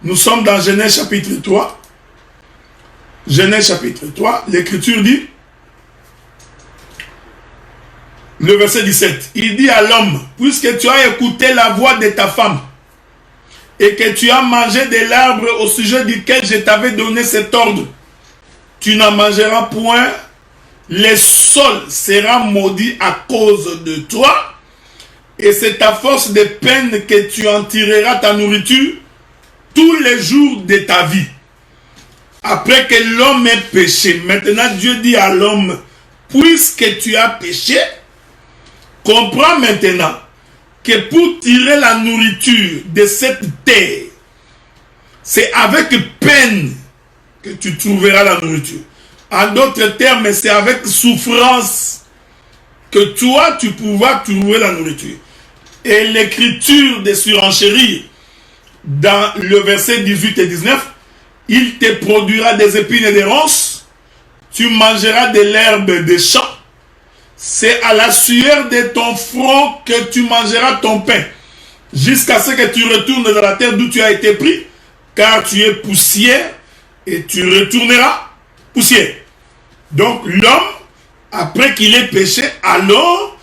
Nous sommes dans Genèse chapitre 3. Genèse chapitre 3, l'Écriture dit, le verset 17, il dit à l'homme, puisque tu as écouté la voix de ta femme, et que tu as mangé de l'arbre au sujet duquel je t'avais donné cet ordre, tu n'en mangeras point, le sol sera maudit à cause de toi, et c'est à force de peine que tu en tireras ta nourriture tous les jours de ta vie. Après que l'homme ait péché, maintenant Dieu dit à l'homme, puisque tu as péché, comprends maintenant que pour tirer la nourriture de cette terre, c'est avec peine que tu trouveras la nourriture. En d'autres termes, c'est avec souffrance que toi, tu pourras trouver la nourriture. Et l'Écriture de surenchérir, dans le verset 18 et 19, il te produira des épines et des ronces, tu mangeras de l'herbe des champs, c'est à la sueur de ton front que tu mangeras ton pain, jusqu'à ce que tu retournes dans la terre d'où tu as été pris, car tu es poussière, et tu retourneras poussière. Donc l'homme, après qu'il ait péché, alors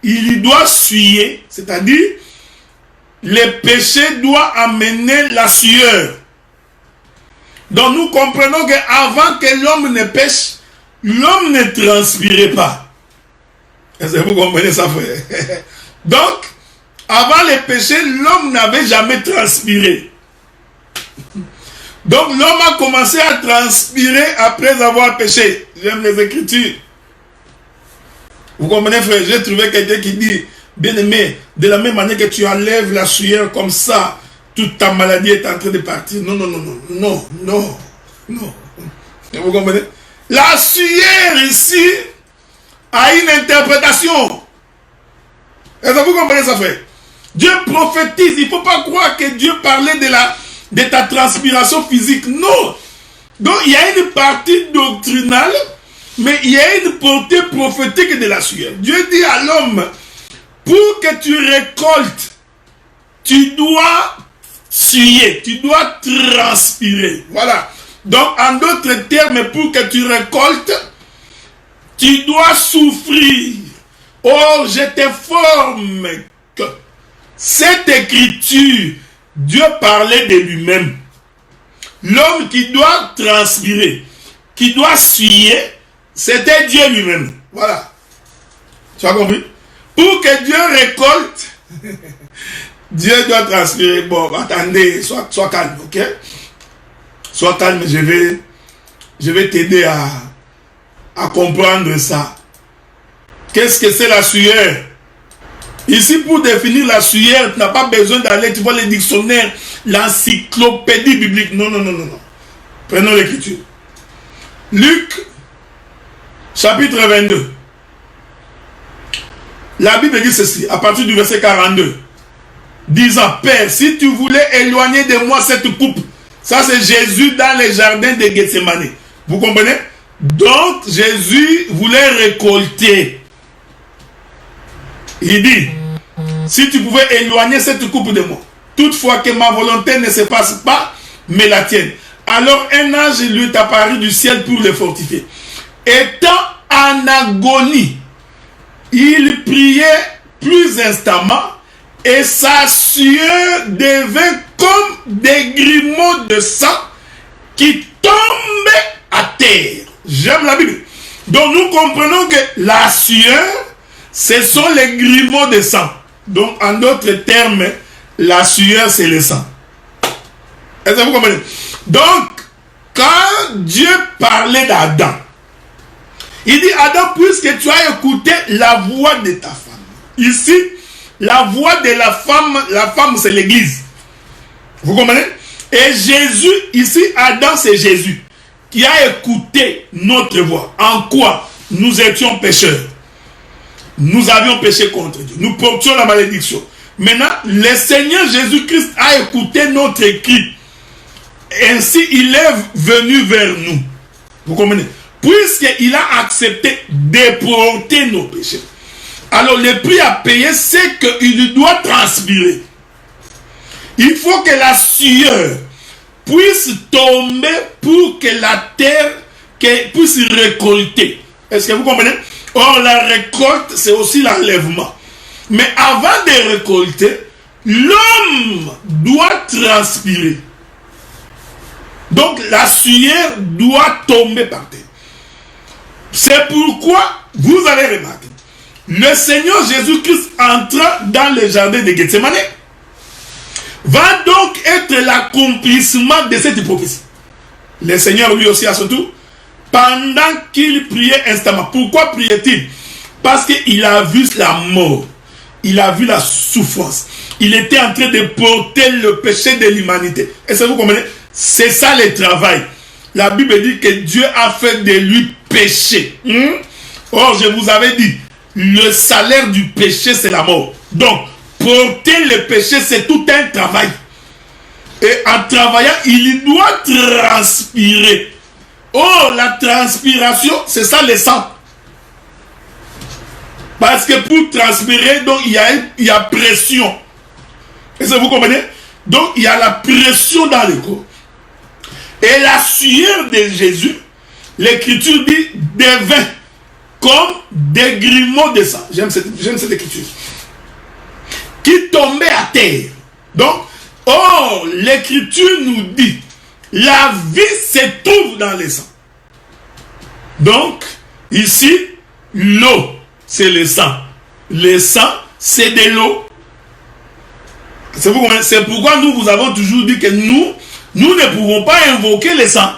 il doit suer, c'est-à-dire le péché doit amener la sueur. Donc nous comprenons qu'avant que l'homme ne pêche, l'homme ne transpirait pas. Est-ce que vous comprenez ça, frère? Donc, avant le péché, l'homme n'avait jamais transpiré. Donc l'homme a commencé à transpirer après avoir péché. J'aime les Écritures. Vous comprenez, frère? J'ai trouvé quelqu'un qui dit, bien aimé, de la même manière que tu enlèves la sueur comme ça, toute ta maladie est en train de partir. Non, non, non, non, non, non, non. Vous comprenez? La sueur ici a une interprétation. Est-ce que vous comprenez ça, frère? Dieu prophétise. Il ne faut pas croire que Dieu parlait de ta transpiration physique. Non. Donc il y a une partie doctrinale, mais il y a une portée prophétique de la sueur. Dieu dit à l'homme, pour que tu récoltes, tu dois suer, tu dois transpirer. Voilà. Donc, en d'autres termes, pour que tu récoltes, tu dois souffrir. Oh, je t'informe que cette écriture, Dieu parlait de lui-même. L'homme qui doit transpirer, qui doit suer, c'était Dieu lui-même. Voilà. Tu as compris? Pour que Dieu récolte, Dieu doit transpirer. Bon, attendez, sois calme, ok? Sois calme, je vais t'aider à comprendre ça. Qu'est-ce que c'est la sueur? Ici, pour définir la sueur, tu n'as pas besoin d'aller, tu vois les dictionnaires, l'encyclopédie biblique. Non, non, non, non, non. Prenons l'écriture. Luc, chapitre 22. La Bible dit ceci, à partir du verset 42. Disant, Père, si tu voulais éloigner de moi cette coupe. Ça, c'est Jésus dans les jardins de Gethsémane. Vous comprenez? Donc, Jésus voulait récolter. Il dit, si tu pouvais éloigner cette coupe de moi, toutefois que ma volonté ne se passe pas, mais la tienne. Alors, un ange lui est apparu du ciel pour le fortifier. Étant en agonie, il priait plus instamment et sa sueur devint comme des grumeaux de sang qui tombaient à terre. J'aime la Bible. Donc nous comprenons que la sueur, ce sont les grumeaux de sang. Donc en d'autres termes, la sueur c'est le sang. Est-ce que vous comprenez? Donc, quand Dieu parlait d'Adam, il dit, Adam, puisque tu as écouté la voix de ta femme. Ici, la voix de la femme c'est l'église. Vous comprenez? Et Jésus, ici, Adam c'est Jésus, qui a écouté notre voix. En quoi? Nous étions pécheurs. Nous avions péché contre Dieu. Nous portions la malédiction. Maintenant, le Seigneur Jésus-Christ a écouté notre cri. Ainsi, il est venu vers nous. Vous comprenez? Puisqu'il a accepté de porter nos péchés. Alors le prix à payer, c'est qu'il doit transpirer. Il faut que la sueur puisse tomber pour que la terre puisse récolter. Est-ce que vous comprenez? Or, la récolte, c'est aussi l'enlèvement. Mais avant de récolter, l'homme doit transpirer. Donc, la sueur doit tomber par terre. C'est pourquoi, vous allez remarquer, le Seigneur Jésus-Christ entrant dans le jardin de Gethsemane va donc être l'accomplissement de cette prophétie. Le Seigneur lui aussi à son tour, pendant qu'il priait instamment. Pourquoi priait-il? Parce qu'il a vu la mort, il a vu la souffrance, il était en train de porter le péché de l'humanité. Est-ce que vous comprenez? C'est ça le travail. La Bible dit que Dieu a fait de lui péché. Or, je vous avais dit, le salaire du péché, c'est la mort. Donc, porter le péché, c'est tout un travail. Et en travaillant, il doit transpirer. Oh, la transpiration, c'est ça le sang. Parce que pour transpirer, donc, il y a pression. Est-ce que vous comprenez? Donc, il y a la pression dans le corps. Et la sueur de Jésus, l'écriture dit, devint comme des grumeaux de sang. J'aime cette écriture. Qui tombait à terre. Donc, oh, l'écriture nous dit, la vie se trouve dans le sang. Donc, ici, l'eau, c'est le sang. Le sang, c'est de l'eau. C'est pourquoi nous vous avons toujours dit que nous ne pouvons pas invoquer le sang.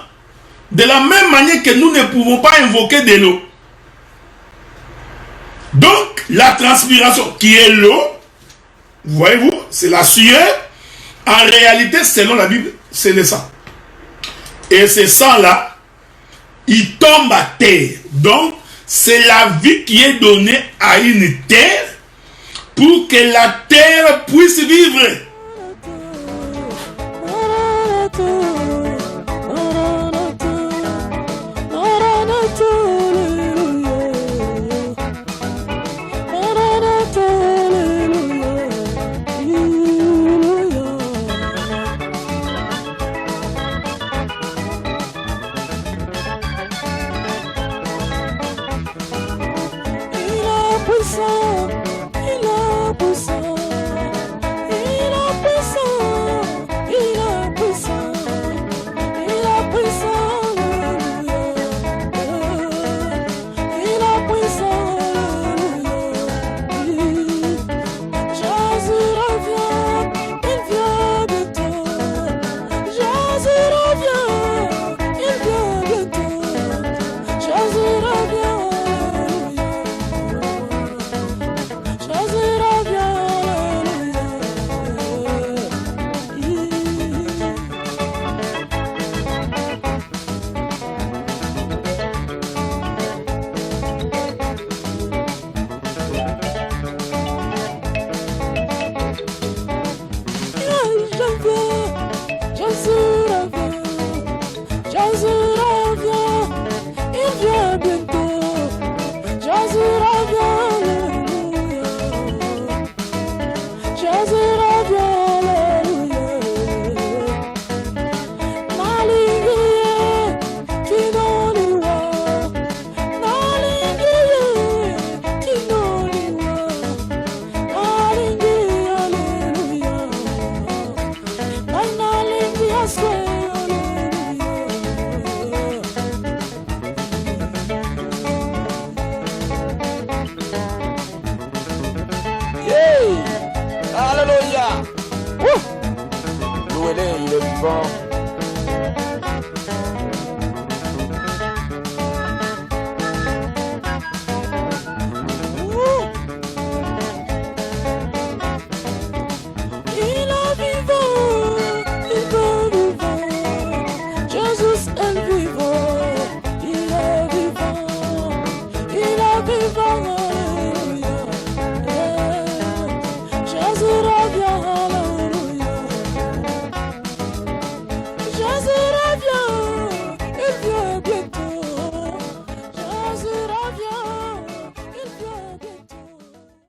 De la même manière que nous ne pouvons pas invoquer de l'eau. Donc, la transpiration, qui est l'eau, voyez-vous, c'est la sueur. En réalité, selon la Bible, c'est le sang. Et ce sang-là, il tombe à terre. Donc, c'est la vie qui est donnée à une terre pour que la terre puisse vivre. Alléluia. Louez-le, il est vivant.